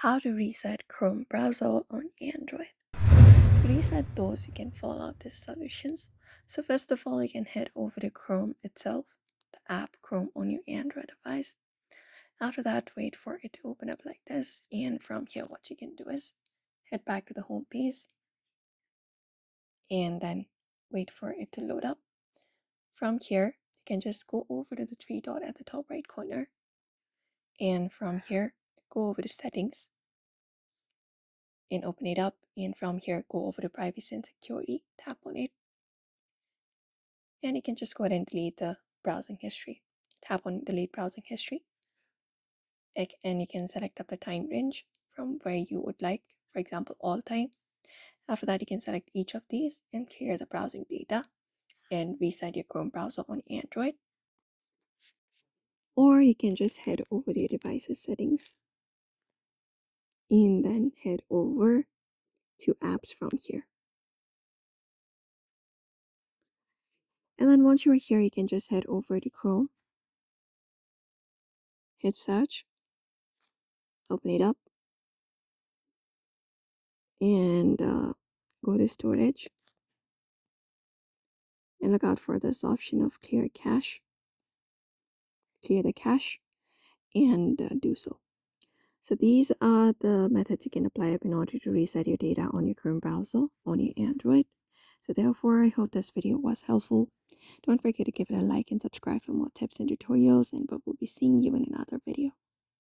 How to reset Chrome browser on Android. To reset those, you can follow out these solutions. So first of all, you can head over to Chrome itself, the app Chrome on your Android device. After that, wait for it to open up like this. And from here, what you can do is head back to the home page and then wait for it to load up. From here, you can just go over to the three dot at the top right corner. And from here, go over to settings and open it up, and from here go over to privacy and security, tap on it, and you can just go ahead and delete the browsing history. Tap on delete browsing history, and you can select up the time range from where you would like, for example all time. After that, you can select each of these and clear the browsing data and reset your Chrome browser on Android. Or you can just head over to your device's settings and then head over to apps from here. And then once you're here, you can just head over to Chrome, hit search, open it up, and go to storage and look out for this option of clear the cache, and do so. So these are the methods you can apply in order to reset your data on your Chrome browser on your Android. So therefore, I hope this video was helpful. Don't forget to give it a like and subscribe for more tips and tutorials, and we'll be seeing you in another video.